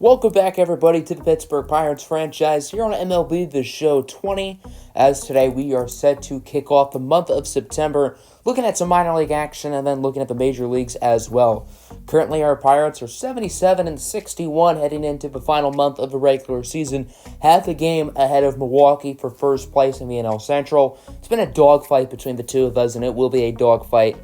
Welcome back, everybody, to the Pittsburgh Pirates franchise here on MLB The Show 20. As today we are set to kick off the month of September, looking at some minor league action and then looking at the major leagues as well. Currently, our Pirates are 77-61 heading into the final month of the regular season, half a game ahead of Milwaukee for first place in the NL Central. It's been a dogfight between the two of us, and it will be a dogfight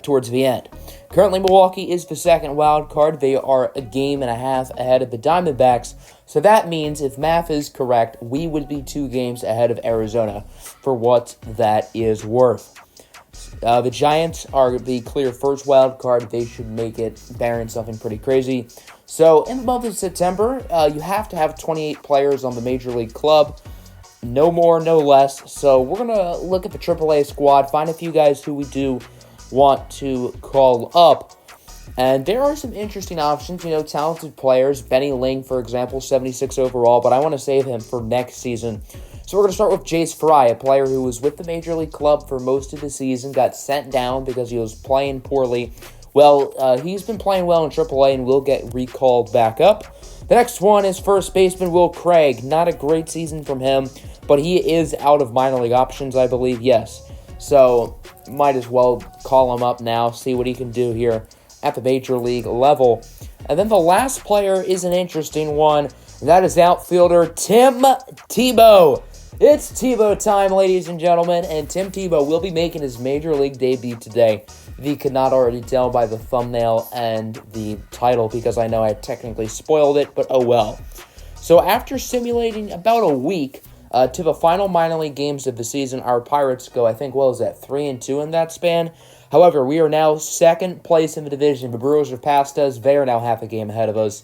towards the end. Currently, Milwaukee is the second wild card. They are a game and a half ahead of the Diamondbacks. So that means, if math is correct, we would be 2 games ahead of Arizona, for what that is worth. The Giants are the clear first wild card. They should make it bearing something pretty crazy. So in the month of September, you have to have 28 players on the Major League club. No more, no less. So we're going to look at the AAA squad, find a few guys who we do want to call up. And there are some interesting options, talented players. Benny Ling, for example, 76 overall, but I want to save him for next season. So we're going to start with Spry, a player who was with the Major League club for most of the season, got sent down because he was playing poorly. Well, he's been playing well in AAA and will get recalled back up. The next one is first baseman Will Craig. Not a great season from him, but he is out of minor league options, I believe, yes. So might as well call him up now, see what he can do here at the Major League level. And then the last player is an interesting one, and that is outfielder Tim Tebow. It's Tebow time, ladies and gentlemen, and Tim Tebow will be making his Major League debut today. If you could not already tell by the thumbnail and the title, because I know I technically spoiled it, but oh well. So after simulating about a week to the final minor league games of the season, our Pirates go, 3-2 in that span. However, we are now second place in the division. The Brewers are past us. They are now half a game ahead of us.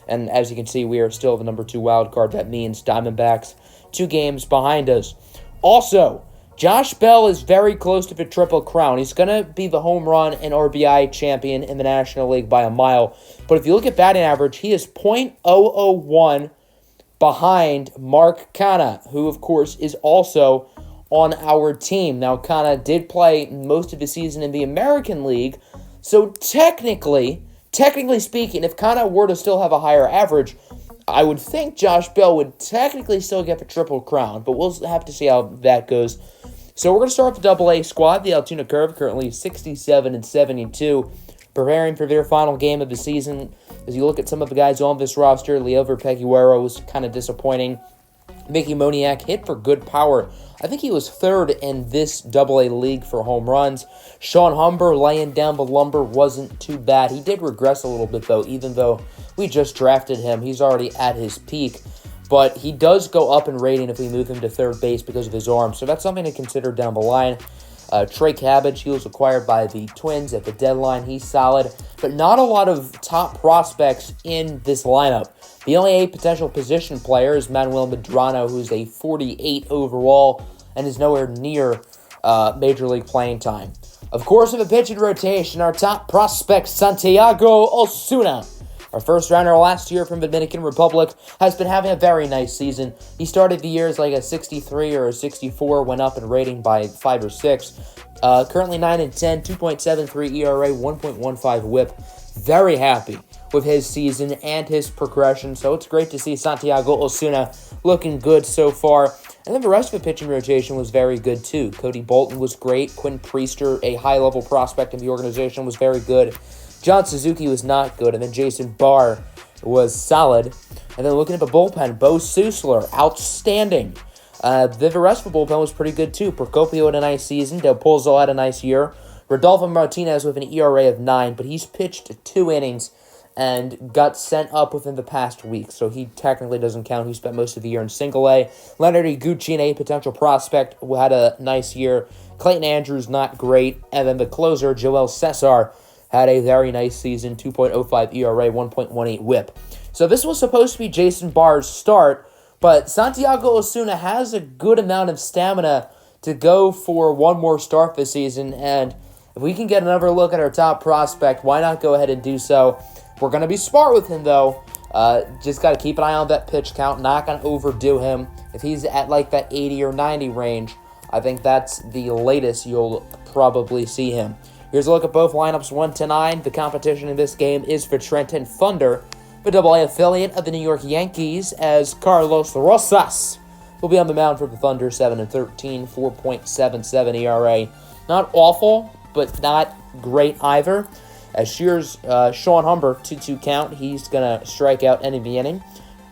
And as you can see, we are still the number 2 wild card. That means Diamondbacks 2 games behind us. Also, Josh Bell is very close to the Triple Crown. He's going to be the home run and RBI champion in the National League by a mile. But if you look at batting average, he is .001 behind Mark Canha, who, of course, is also on our team. Now, Canha did play most of the season in the American League, so technically speaking, if Canha were to still have a higher average, I would think Josh Bell would technically still get the Triple Crown, but we'll have to see how that goes. So we're going to start with the AA squad. The Altoona Curve currently 67-72, preparing for their final game of the season. As you look at some of the guys on this roster, Leover Peguero was kind of disappointing. Mickey Moniak hit for good power. I think he was 3rd in this AA league for home runs. Sean Humber laying down the lumber wasn't too bad. He did regress a little bit, though, even though we just drafted him. He's already at his peak. But he does go up in rating if we move him to third base because of his arm. So that's something to consider down the line. Trey Cabbage, he was acquired by the Twins at the deadline. He's solid, but not a lot of top prospects in this lineup. The only 8 potential position player is Manuel Medrano, who's a 48 overall and is nowhere near Major League playing time. Of course, in the pitching rotation, our top prospect, Santiago Asuna. Our first rounder last year from the Dominican Republic has been having a very nice season. He started the year as like a 63 or a 64, went up in rating by 5 or 6. Currently 9-10, 2.73 ERA, 1.15 WHIP. Very happy with his season and his progression, so it's great to see Santiago Asuna looking good so far. And then the rest of the pitching rotation was very good too. Cody Bolton was great. Quinn Priester, a high-level prospect in the organization, was very good. John Suzuki was not good, and then Jason Barr was solid. And then looking at the bullpen, Bo Susler, outstanding. The rest of the bullpen was pretty good too. Procopio had a nice season. Del Pozo had a nice year. Rodolfo Martinez with an ERA of 9, but he's pitched 2 innings and got sent up within the past week, so he technically doesn't count. He spent most of the year in Single-A. Leonard Iguchi, a potential prospect, who had a nice year. Clayton Andrews, not great. And then the closer, Joel Cesar, had a very nice season, 2.05 ERA, 1.18 WHIP. So this was supposed to be Jason Barr's start, but Santiago Asuna has a good amount of stamina to go for one more start this season, and if we can get another look at our top prospect, why not go ahead and do so? We're going to be smart with him, though. Just got to keep an eye on that pitch count, not going to overdo him. If he's at like that 80 or 90 range, I think that's the latest you'll probably see him. Here's a look at both lineups, 1-9. The competition in this game is for Trenton Thunder. the Double-A affiliate of the New York Yankees, as Carlos Rosas will be on the mound for the Thunder, 7-13, 4.77 ERA. Not awful, but not great either. As Sean Humber, 2-2 count. He's going to strike out any of the inning.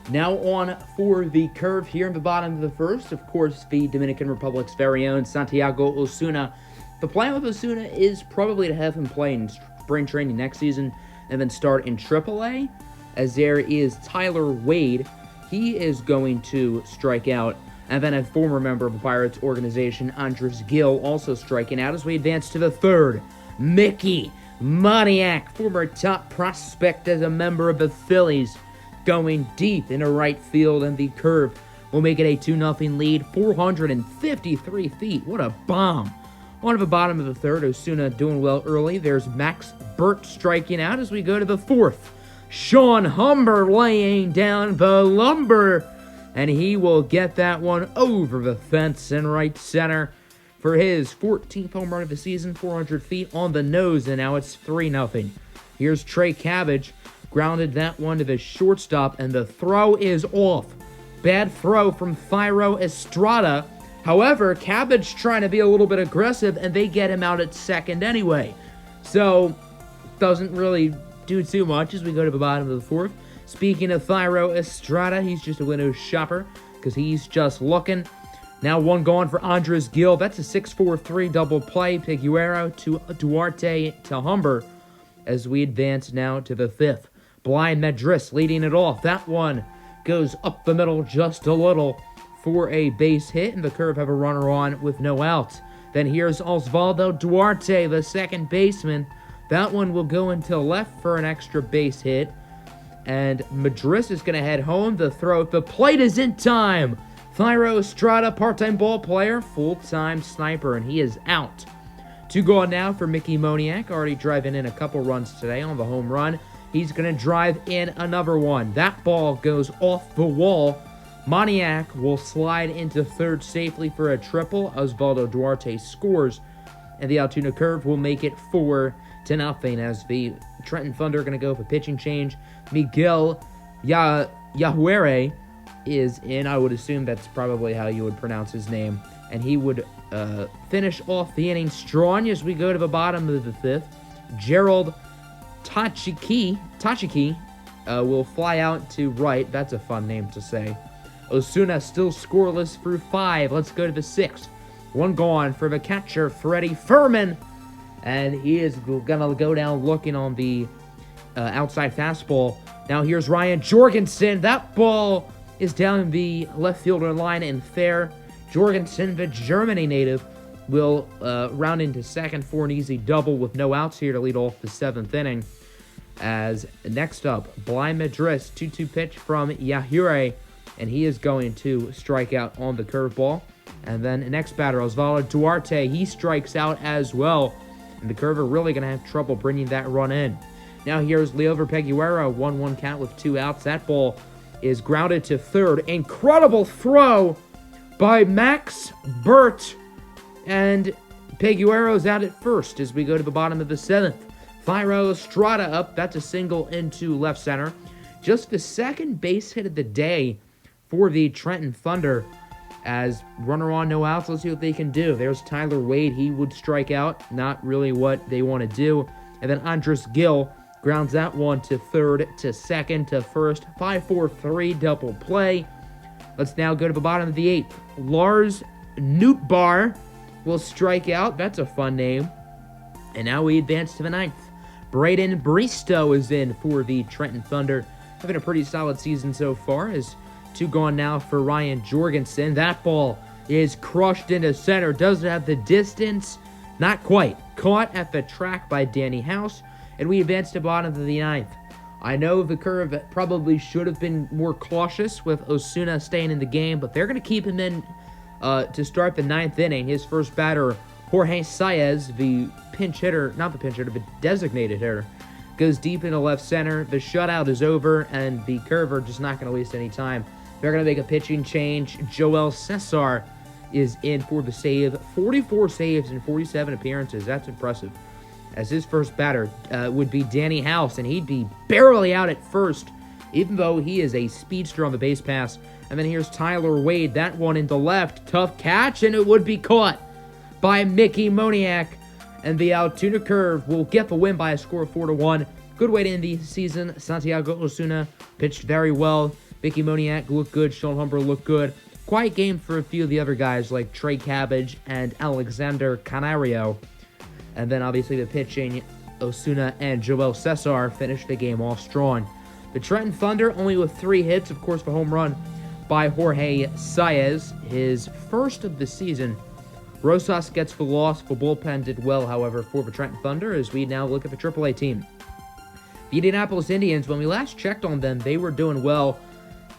Now on for the curve here in the bottom of the first. Of course, the Dominican Republic's very own Santiago Asuna. The plan with Asuna is probably to have him play in spring training next season and then start in AAA. As there is Tyler Wade. He is going to strike out. And then a former member of the Pirates organization, Andres Gill, also striking out as we advance to the third. Mickey Moniak, former top prospect as a member of the Phillies, going deep into right field, and the curve will make it a 2-0 lead, 453 feet. What a bomb. On to the bottom of the third, Osuna doing well early. There's Max Burt striking out as we go to the fourth. Sean Humber laying down the lumber, and he will get that one over the fence in right center for his 14th home run of the season, 400 feet on the nose, and now it's 3-0. Here's Trey Cabbage, grounded that one to the shortstop, and the throw is off. Bad throw from Thairo Estrada. However, Cabbage trying to be a little bit aggressive, and they get him out at second anyway. So, doesn't really do too much as we go to the bottom of the fourth. Speaking of Thairo Estrada, he's just a window shopper because he's just looking. Now one gone for Andres Gill. That's a 6-4-3 double play. Piguero to Duarte to Humber as we advance now to the fifth. Blind Madris leading it off. That one goes up the middle just a little for a base hit, and the curve have a runner on with no outs. Then here's Osvaldo Duarte, the second baseman. That one will go into left for an extra base hit, and Madris is going to head home. The throw, the plate is in time. Thairo Estrada, part-time ball player, full-time sniper, and he is out. Two gone now for Mickey Moniak, already driving in a couple runs today on the home run. He's going to drive in another one. That ball goes off the wall. Moniak will slide into third safely for a triple. Osvaldo Duarte scores, and the Altoona curve will make it 4-0 as the Trenton Thunder are going to go for pitching change. Miguel Yahuere is in. I would assume that's probably how you would pronounce his name. And he would finish off the inning strong as we go to the bottom of the fifth. Gerald Tachiki will fly out to right. That's a fun name to say. Osuna still scoreless through 5. Let's go to the sixth. One gone for the catcher, Freddie Furman. And he is going to go down looking on the outside fastball. Now here's Ryan Jorgensen. That ball is down the left fielder line and fair. Jorgensen, the Germany native, will round into second for an easy double with no outs here to lead off the 7th inning. As next up, Blind Madris, 2-2 pitch from Yahure, and he is going to strike out on the curveball. And then next batter, Osvaldo Duarte, he strikes out as well. And the curve are really going to have trouble bringing that run in. Now here's Leover Peguero, 1-1 count with 2 outs. That ball is grounded to third. Incredible throw by Max Burt. And Peguero's out at first as we go to the bottom of the 7th. Thairo Estrada up. That's a single into left center. Just the second base hit of the day for the Trenton Thunder. As runner on, no outs, let's see what they can do. There's Tyler Wade. He would strike out. Not really what they want to do. And then Andres Gill grounds that one to third, to second, to first. 5-4-3 double play. Let's now go to the bottom of the 8th. Lars Nootbaar will strike out. That's a fun name. And now we advance to the 9th. Braden Bristow is in for the Trenton Thunder. Having a pretty solid season so far. As 2 gone now for Ryan Jorgensen. That ball is crushed into center. Doesn't have the distance. Not quite. Caught at the track by Danny House. And we advance to bottom of the 9th. I know the curve probably should have been more cautious with Osuna staying in the game, but they're going to keep him in to start the 9th inning. His first batter, Jorge Saez, the pinch hitter, not the pinch hitter, but designated hitter, goes deep into left center. The shutout is over, and the curve are just not going to waste any time. They're going to make a pitching change. Joel Cesar is in for the save. 44 saves in 47 appearances. That's impressive. As his first batter would be Danny House, and he'd be barely out at first even though he is a speedster on the base pass. And then here's Tyler Wade. That one into left. Tough catch, and it would be caught by Mickey Moniak. And the Altoona Curve will get the win by a score of 4-1. Good way to end the season. Santiago Asuna pitched very well. Mickey Moniak looked good. Sean Humber looked good. Quiet game for a few of the other guys like Trey Cabbage and Alexander Canario. And then obviously the pitching, Osuna and Joel Cesar finished the game off strong. The Trenton Thunder only with 3 hits. Of course, the home run by Jorge Saez, his first of the season. Rosas gets the loss. The bullpen did well, however, for the Trenton Thunder as we now look at the AAA team. The Indianapolis Indians, when we last checked on them, they were doing well.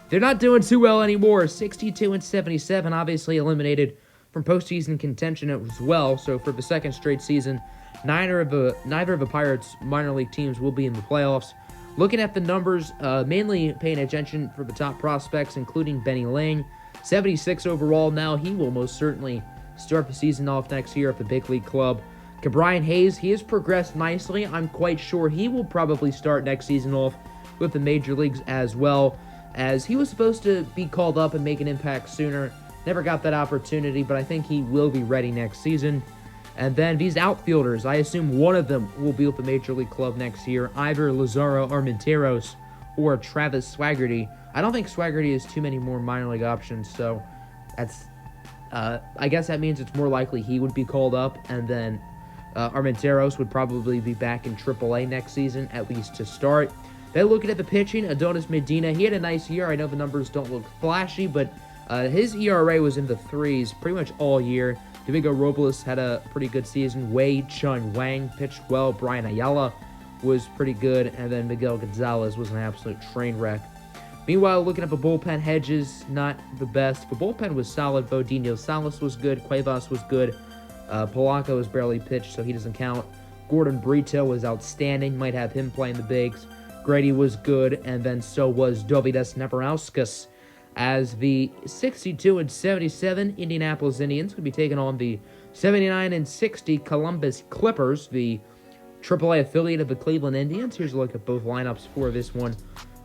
They're not doing too well anymore. 62-77, obviously eliminated from postseason contention as well. So for the second straight season, neither of the Pirates' minor league teams will be in the playoffs. Looking at the numbers, mainly paying attention for the top prospects, including Benny Lang. 76 overall now. He will most certainly start the season off next year at the big league club. Ke'Bryan Hayes, he has progressed nicely. I'm quite sure he will probably start next season off with the major leagues as well, as he was supposed to be called up and make an impact sooner. Never got that opportunity, but I think he will be ready next season. And then these outfielders, I assume one of them will be with the major league club next year, either Lazaro Armenteros or Travis Swaggerty. I don't think Swaggerty has too many more minor league options, so that's I guess that means it's more likely he would be called up, and then Armenteros would probably be back in AAA next season, at least to start. Then looking at the pitching, Adonis Medina, he had a nice year. I know the numbers don't look flashy, but his ERA was in the 3s pretty much all year. Domingo Robles had a pretty good season. Wei Chun Wang pitched well. Brian Ayala was pretty good, and then Miguel Gonzalez was an absolute train wreck. Meanwhile, looking at the bullpen, Hedges, not the best. The bullpen was solid. Bodinho Salas was good. Cuevas was good. Polanco was barely pitched, so he doesn't count. Gordon Brito was outstanding. Might have him playing the bigs. Grady was good, and then so was Dovydas Nebrauskas, as the 62-77 Indianapolis Indians could be taking on the 79-60 Columbus Clippers, the AAA affiliate of the Cleveland Indians. Here's a look at both lineups for this one.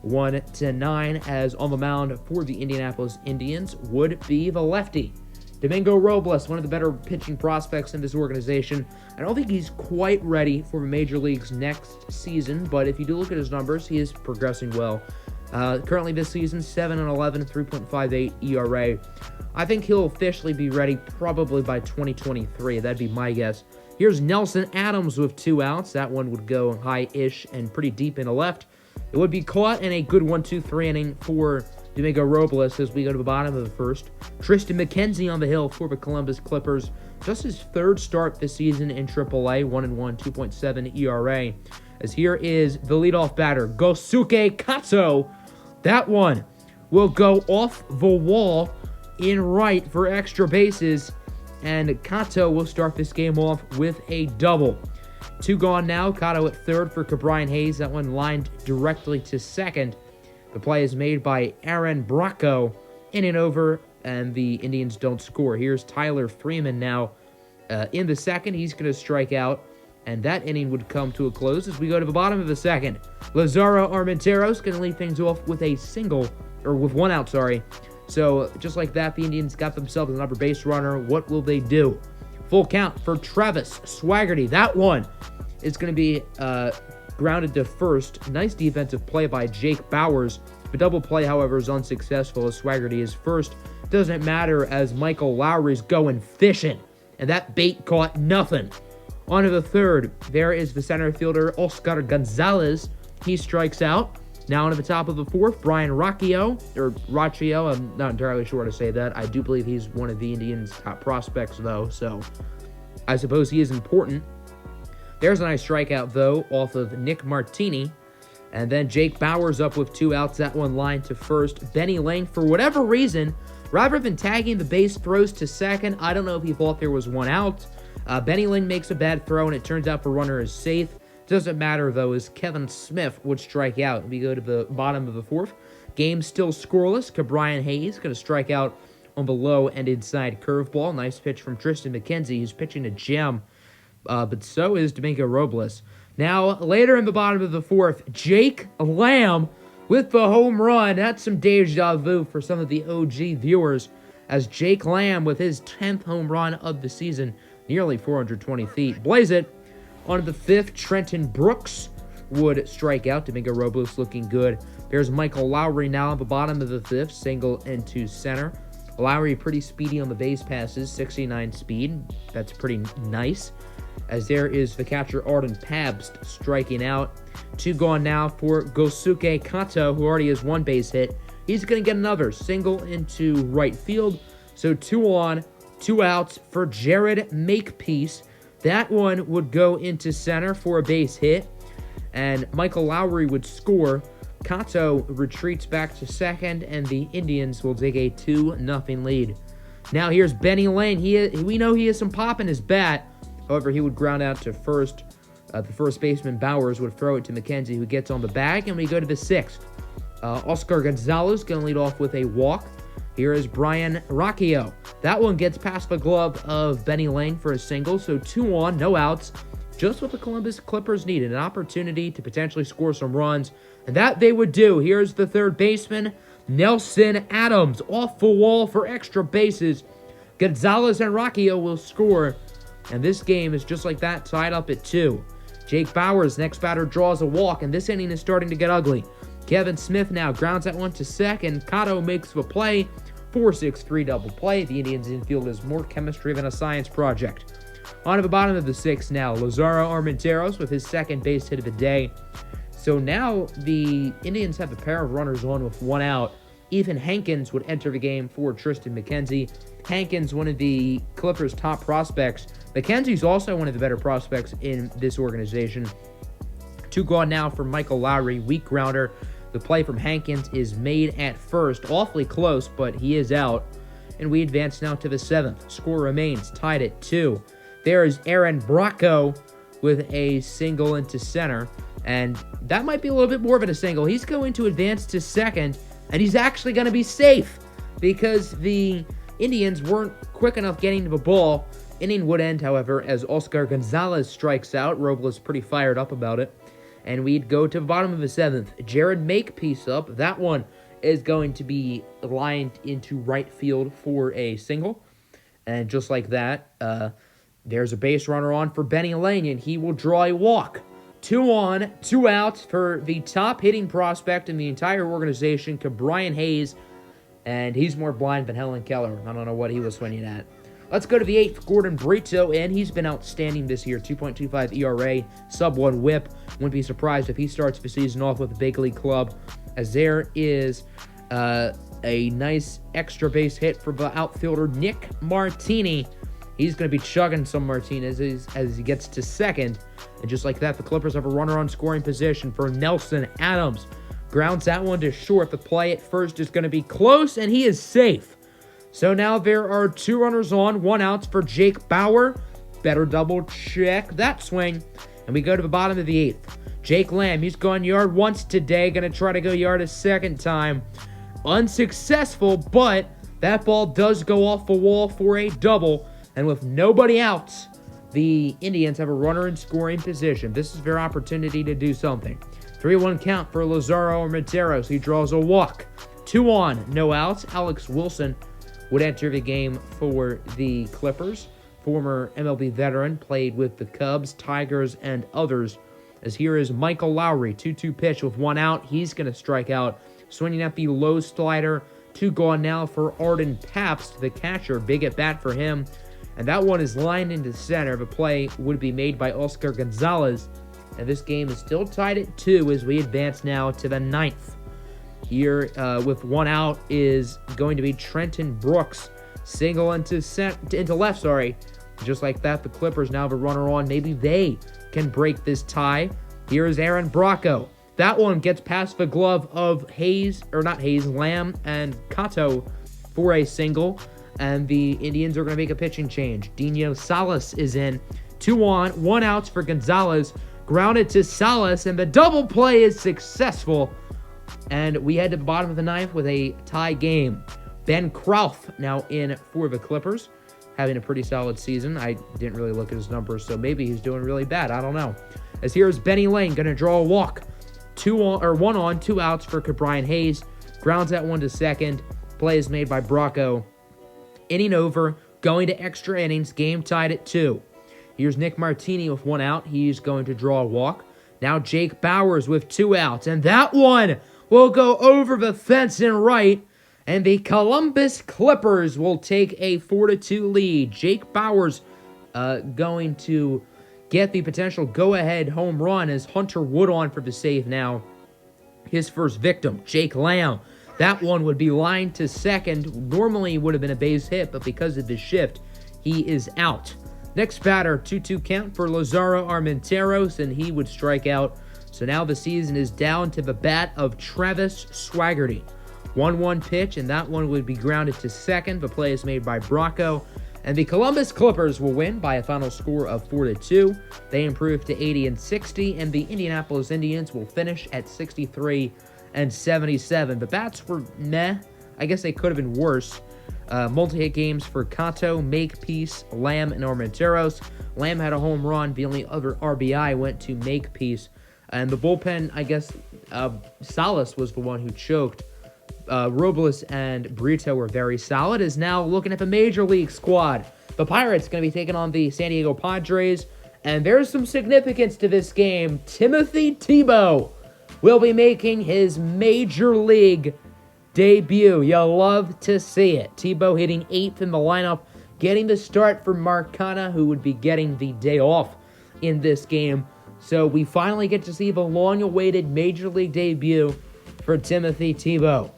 1-9, as on the mound for the Indianapolis Indians would be the lefty, Domingo Robles, one of the better pitching prospects in this organization. I don't think he's quite ready for the major leagues next season, but if you do look at his numbers, he is progressing well. Currently this season, 7-11, 3.58 ERA. I think he'll officially be ready probably by 2023. That'd be my guess. Here's Nelson Adams with 2 outs. That one would go high-ish and pretty deep in the left. It would be caught in a good 1-2-3 inning for Domingo Robles as we go to the bottom of the first. Tristan McKenzie on the hill for the Columbus Clippers. Just his 3rd start this season in AAA, 1-1, 2.7 ERA. As here is the leadoff batter, Gosuke Kato. That one will go off the wall in right for extra bases, and Kato will start this game off with a double. 2 gone now. Kato at 3rd for Ke'Bryan Hayes. That one lined directly to 2nd. The play is made by Aaron Braco. In and over, and the Indians don't score. Here's Tyler Freeman now in the 2nd. He's going to strike out, and that inning would come to a close as we go to the bottom of the 2nd. Lazaro Armenteros going to lead things off with a single, or with 1 out, sorry. So just like that, the Indians got themselves an upper base runner. What will they do? Full count for Travis Swaggerty. That one is going to be grounded to first. Nice defensive play by Jake Bowers. The double play, however, is unsuccessful as Swaggerty is first. Doesn't matter as Michael Lowry's going fishing, and that bait caught nothing. On to the 3rd. There is the center fielder, Oscar Gonzalez. He strikes out. Now on to the top of the 4th, Brian Rocchio, I'm not entirely sure how to say that. I do believe he's one of the Indians' top prospects, though, so I suppose he is important. There's a nice strikeout, though, off of Nick Martini. And then Jake Bowers up with 2 outs. That one lined to first. Benny Lang, for whatever reason, rather than tagging the base, throws to 2nd. I don't know if he thought there was 1 out. Benny Lang makes a bad throw, and it turns out the runner is safe. Doesn't matter, though, as Kevin Smith would strike out. We go to the bottom of the 4th. Game still scoreless. Ke'Bryan Hayes going to strike out on the low and inside curveball. Nice pitch from Tristan McKenzie, who's pitching a gem. But so is Domingo Robles. Now, later in the bottom of the 4th, Jake Lamb with the home run. That's some deja vu for some of the OG viewers, as Jake Lamb with his 10th home run of the season, nearly 420 feet. Blaze it. On the 5th, Trenton Brooks would strike out. Domingo Robles looking good. There's Michael Lowry now at the bottom of the 5th, single into center. Lowry pretty speedy on the base passes, 69 speed. That's pretty nice. As there is the catcher Arden Pabst striking out. 2 gone now for Gosuke Kato, who already has 1 base hit. He's going to get another single into right field. So 2 on, 2 outs for Jared Makepeace. That one would go into center for a base hit, and Michael Lowry would score. Kato retreats back to second, and the Indians will take a 2-0 lead. Now here's Benny Lane. We know he has some pop in his bat. However, he would ground out to first. The first baseman, Bowers, would throw it to McKenzie, who gets on the bag, and we go to the 6th. Oscar Gonzalez going to lead off with a walk. Here is Brian Rocchio. That one gets past the glove of Benny Lane for a single, so 2 on, no outs. Just what the Columbus Clippers needed, an opportunity to potentially score some runs, and that they would do. Here's the 3rd baseman, Nelson Adams, off the wall for extra bases. Gonzalez and Rocchio will score, and this game is just like that, tied up at 2. Jake Bowers, next batter, draws a walk, and this inning is starting to get ugly. Kevin Smith now grounds that one to second. Kato makes the play. 4-6-3 double play. The Indians infield is more chemistry than a science project. On to the bottom of the 6th now. Lazaro Armenteros with his 2nd base hit of the day. So now the Indians have a pair of runners on with 1 out. Ethan Hankins would enter the game for Tristan McKenzie. Hankins, one of the Clippers' top prospects. McKenzie's also one of the better prospects in this organization. 2 gone now for Michael Lowry, weak grounder. The play from Hankins is made at first, awfully close, but he is out. And we advance now to the 7th. Score remains tied at 2. There is Aaron Braco with a single into center, and that might be a little bit more than a single. He's going to advance to second, and he's actually going to be safe because the Indians weren't quick enough getting to the ball. Inning would end, however, as Oscar Gonzalez strikes out. Robles pretty fired up about it. And we'd go to the bottom of the 7th. Jared Makepeace up. That one is going to be lined into right field for a single. And just like that, there's a base runner on for Benny Lane, and he will draw a walk. 2 on, 2 outs for the top hitting prospect in the entire organization, Brian Hayes. And he's more blind than Helen Keller. I don't know what he was swinging at. Let's go to the 8th, Gordon Brito, and he's been outstanding this year. 2.25 ERA, sub-1 whip. Wouldn't be surprised if he starts the season off with a big league club, as there is a nice extra base hit for the outfielder Nick Martini. He's going to be chugging some Martinez as he gets to second. And just like that, the Clippers have a runner on scoring position for Nelson Adams. Grounds that one to short. The play at first is going to be close, and he is safe. So now there are 2 runners on, 1 out for Jake Bauer. Better double check that swing. And we go to the bottom of the 8th. Jake Lamb, he's gone yard once today. Going to try to go yard a second time. Unsuccessful, but that ball does go off the wall for a double. And with nobody out, the Indians have a runner in scoring position. This is their opportunity to do something. 3-1 count for Lazaro Armenteros. He draws a walk. 2 on, no outs. Alex Wilson would enter the game for the Clippers. Former MLB veteran, played with the Cubs, Tigers, and others. As here is Michael Lowry, 2-2 pitch with 1 out. He's going to strike out, swinging at the low slider. 2 gone now for Arden Pabst, the catcher. Big at bat for him. And that one is lined into center. The play would be made by Oscar Gonzalez. And this game is still tied at 2 as we advance now to the 9th. Here with 1 out is going to be Trenton Brooks. Single into left, sorry. Just like that, the Clippers now have a runner on. Maybe they can break this tie. Here is Aaron Braco. That one gets past the glove of Lamb and Kato for a single. And the Indians are going to make a pitching change. Dino Salas is in. 2 on, 1 out for Gonzalez. Grounded to Salas, and the double play is successful. And we head to the bottom of the 9th with a tie game. Ben Krauth now in for the Clippers, having a pretty solid season. I didn't really look at his numbers, so maybe he's doing really bad. I don't know. As here's Benny Lane going to draw a walk. 1 on, 2 outs for Brian Hayes. Grounds that one to second. Play is made by Braco. Inning over, going to extra innings, game tied at 2. Here's Nick Martini with 1 out. He's going to draw a walk. Now Jake Bowers with 2 outs, and that one will go over the fence and right, and the Columbus Clippers will take a 4-2 lead. Jake Bowers going to get the potential go-ahead home run as Hunter Wood on for the save now. His first victim, Jake Lamb. That one would be lined to second. Normally would have been a base hit, but because of the shift, he is out. Next batter, 2-2 count for Lazaro Armenteros, and he would strike out. So now the season is down to the bat of Travis Swaggerty. 1-1 pitch, and that one would be grounded to second. The play is made by Braco. And the Columbus Clippers will win by a final score of 4-2. They improve to 80-60, and the Indianapolis Indians will finish at 63-77. The bats were meh. I guess they could have been worse. Multi-hit games for Kato, Makepeace, Lamb, and Armenteros. Lamb had a home run. The only other RBI went to Makepeace. And the bullpen, I guess, Salas was the one who choked. Robles and Brito were very solid. Is now looking at the Major League squad. The Pirates going to be taking on the San Diego Padres. And there's some significance to this game. Timothy Tebow will be making his Major League debut. You'll love to see it. Tebow hitting 8th in the lineup, getting the start for Mark Canha, who would be getting the day off in this game. So we finally get to see the long-awaited Major League debut for Timothy Tebow.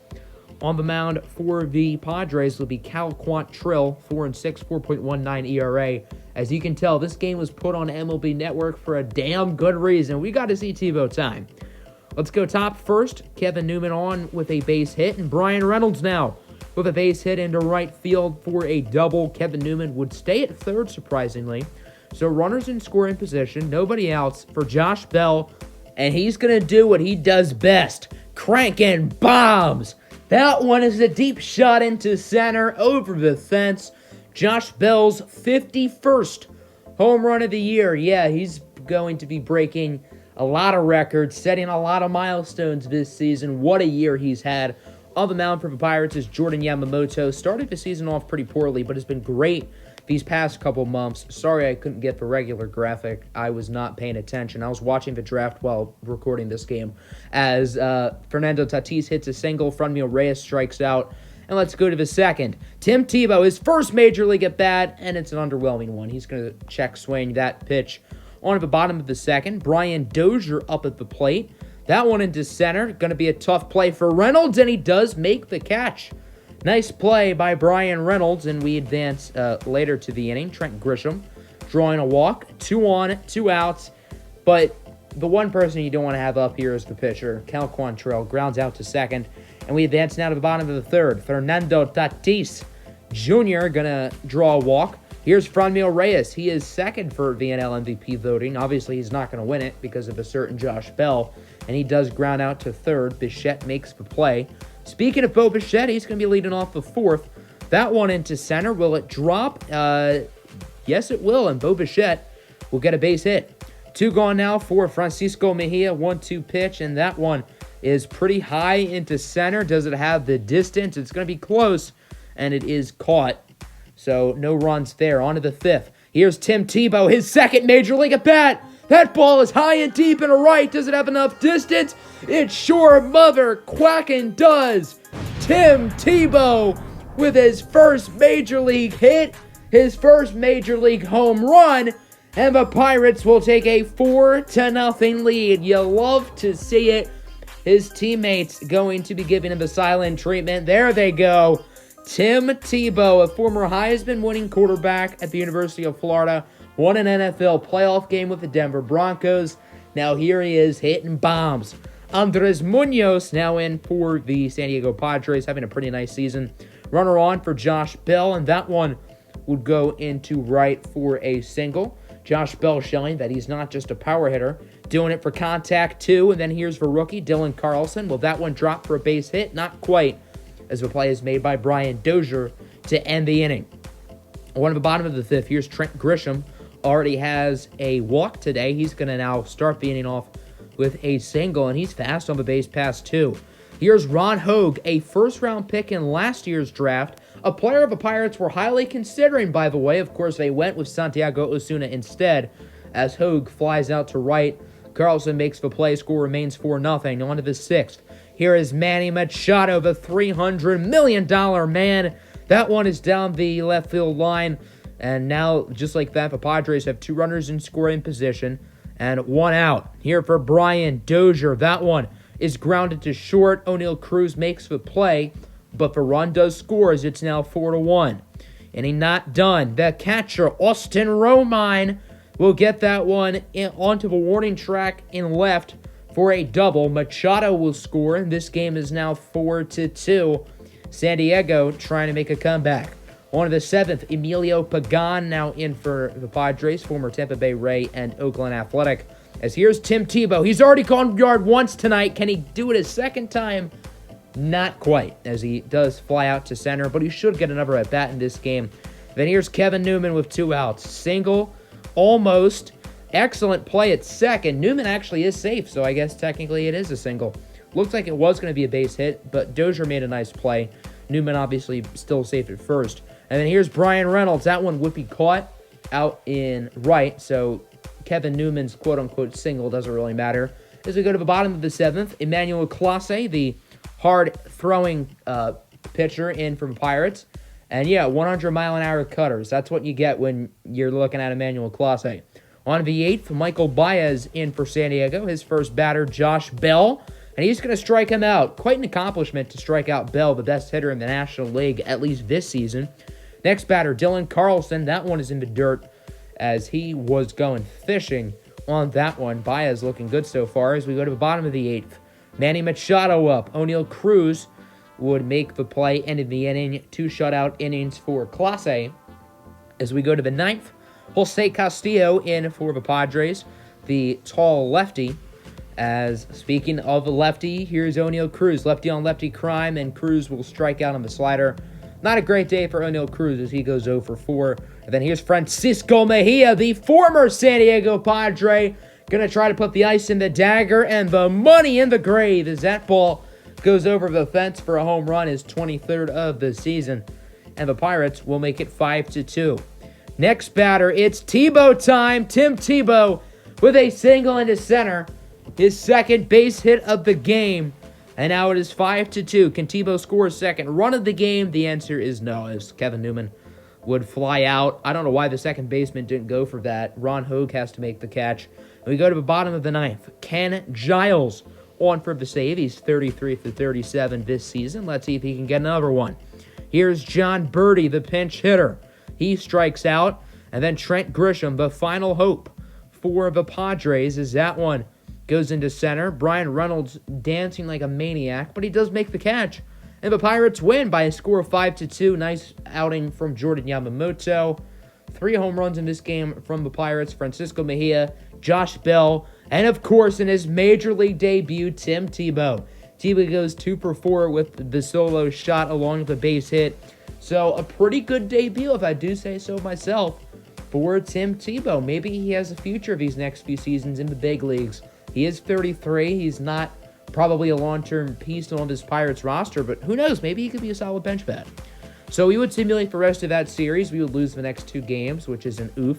On the mound for the Padres will be Cal Quantrill, 4-6, 4.19 ERA. As you can tell, this game was put on MLB Network for a damn good reason. We got to see Tebow time. Let's go top first. Kevin Newman on with a base hit, and Brian Reynolds now with a base hit into right field for a double. Kevin Newman would stay at third, surprisingly. So runners in scoring position, nobody else for Josh Bell, and he's going to do what he does best, cranking bombs. That one is a deep shot into center over the fence. Josh Bell's 51st home run of the year. Yeah, he's going to be breaking a lot of records, setting a lot of milestones this season. What a year he's had. On the mound for the Pirates is Jordan Yamamoto. Started the season off pretty poorly, but has been great these past couple months. Sorry I couldn't get the regular graphic. I was not paying attention. I was watching the draft while recording this game as Fernando Tatis hits a single, Franmil Reyes strikes out. And let's go to the second. Tim Tebow, his first Major League at-bat, and it's an underwhelming one. He's going to check swing that pitch on at the bottom of the second. Brian Dozier up at the plate. That one into center. Going to be a tough play for Reynolds, and he does make the catch. Nice play by Brian Reynolds, and we advance later to the inning. Trent Grisham drawing a walk. 2 on, 2 outs. But the one person you don't want to have up here is the pitcher. Cal Quantrill grounds out to second. And we advance now to the bottom of the third. Fernando Tatis Jr. going to draw a walk. Here's Franmil Reyes. He is second for the NL MVP voting. Obviously, he's not going to win it because of a certain Josh Bell. And he does ground out to third. Bichette makes the play. Speaking of Bo Bichette, he's going to be leading off the fourth. That one into center. Will it drop? Yes, it will. And Bo Bichette will get a base hit. 2 gone now for Francisco Mejia. 1-2 pitch. And that one is pretty high into center. Does it have the distance? It's going to be close. And it is caught. So no runs there. On to the fifth. Here's Tim Tebow, his second Major League at-bat. That ball is high and deep and right. Does it have enough distance? It sure mother quacking does. Tim Tebow with his first Major League hit, his first Major League home run, and the Pirates will take a 4-0 lead. You love to see it. His teammates going to be giving him the silent treatment. There they go. Tim Tebow, a former Heisman-winning quarterback at the University of Florida, won an NFL playoff game with the Denver Broncos. Now here he is hitting bombs. Andres Munoz now in for the San Diego Padres, having a pretty nice season. Runner on for Josh Bell, and that one would go into right for a single. Josh Bell showing that he's not just a power hitter, doing it for contact too. And then here's the rookie, Dylan Carlson. Will that one drop for a base hit? Not quite, as the play is made by Brian Dozier to end the inning. One at the bottom of the fifth, here's Trent Grisham. Already has a walk today. He's going to now start the inning off with a single, and he's fast on the base pass too. Here's Ron Hogue, a first-round pick in last year's draft, a player the Pirates were highly considering, by the way. Of course, they went with Santiago Asuna instead, as Hogue flies out to right. Carlson makes the play, score remains 4-0. On to the 6th. Here is Manny Machado, the $300 million man. That one is down the left field line, and now, just like that, the Padres have 2 runners in scoring position and 1 out. Here for Brian Dozier, that one is grounded to short. O'Neal Cruz makes the play, but the run does score as it's now 4-1. And he not done. The catcher, Austin Romine, will get that one onto the warning track in left for a double. Machado will score, and this game is now 4-2. San Diego trying to make a comeback. On to the 7th, Emilio Pagan now in for the Padres, former Tampa Bay Ray and Oakland Athletic. As here's Tim Tebow. He's already gone yard once tonight. Can he do it a second time? Not quite, as he does fly out to center, but he should get another at-bat in this game. Then here's Kevin Newman with 2 outs. Single, almost. Excellent play at second. Newman actually is safe, so I guess technically it is a single. Looks like it was going to be a base hit, but Dozier made a nice play. Newman obviously still safe at first. And then here's Brian Reynolds. That one would be caught out in right, so Kevin Newman's quote-unquote single doesn't really matter. As we go to the bottom of the 7th, Emmanuel Clase, the hard-throwing pitcher in from Pirates. And yeah, 100-mile-an-hour cutters. That's what you get when you're looking at Emmanuel Clase. On the 8th, Michael Baez in for San Diego. His first batter, Josh Bell. And he's going to strike him out. Quite an accomplishment to strike out Bell, the best hitter in the National League, at least this season. Next batter, Dylan Carlson. That one is in the dirt as he was going fishing on that one. Baez looking good so far. As we go to the bottom of the 8th, Manny Machado up. O'Neal Cruz would make the play, end of the inning. 2 shutout innings for Clase. As we go to the 9th, Jose Castillo in for the Padres, the tall lefty. As speaking of the lefty, here's O'Neal Cruz. Lefty on lefty crime, and Cruz will strike out on the slider. Not a great day for O'Neal Cruz as he goes 0 for 4. And then here's Francisco Mejia, the former San Diego Padre, going to try to put the ice in the dagger and the money in the grave as that ball goes over the fence for a home run, his 23rd of the season. And the Pirates will make it 5-2. Next batter, it's Tebow time. Tim Tebow with a single into center. His second base hit of the game. And now it is 5-2. Can Tebow score a second run of the game? The answer is no, as Kevin Newman would fly out. I don't know why the second baseman didn't go for that. Ron Hogue has to make the catch. And we go to the bottom of the 9th. Ken Giles on for the save. He's 33 for 37 this season. Let's see if he can get another one. Here's John Birdie, the pinch hitter. He strikes out. And then Trent Grisham, the final hope for the Padres, is that one goes into center. Brian Reynolds dancing like a maniac, but he does make the catch. And the Pirates win by a score of 5-2. Nice outing from Jordan Yamamoto. 3 home runs in this game from the Pirates. Francisco Mejia, Josh Bell, and of course in his Major League debut, Tim Tebow. Tebow goes 2 for 4 with the solo shot along with a base hit. So a pretty good debut, if I do say so myself, for Tim Tebow. Maybe he has a future these next few seasons in the big leagues. He is 33. He's not probably a long-term piece on this Pirates roster, but who knows? Maybe he could be a solid bench bat. So we would simulate the rest of that series. We would lose the next 2 games, which is an oof.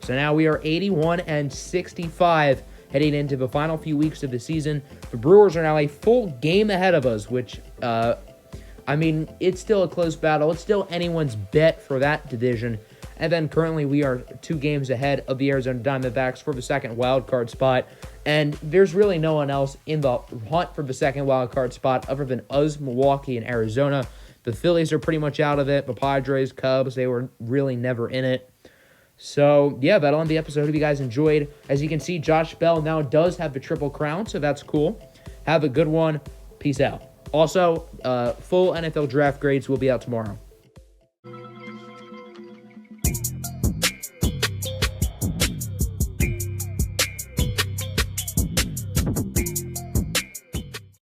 So now we are 81-65 heading into the final few weeks of the season. The Brewers are now a full game ahead of us, which, it's still a close battle. It's still anyone's bet for that division. And then currently we are 2 games ahead of the Arizona Diamondbacks for the second wild card spot. And there's really no one else in the hunt for the second wild card spot other than us, Milwaukee, and Arizona. The Phillies are pretty much out of it. The Padres, Cubs, they were really never in it. So, yeah, that'll end the episode. Hope you guys enjoyed. As you can see, Josh Bell now does have the Triple Crown, so that's cool. Have a good one. Peace out. Also, full NFL draft grades will be out tomorrow.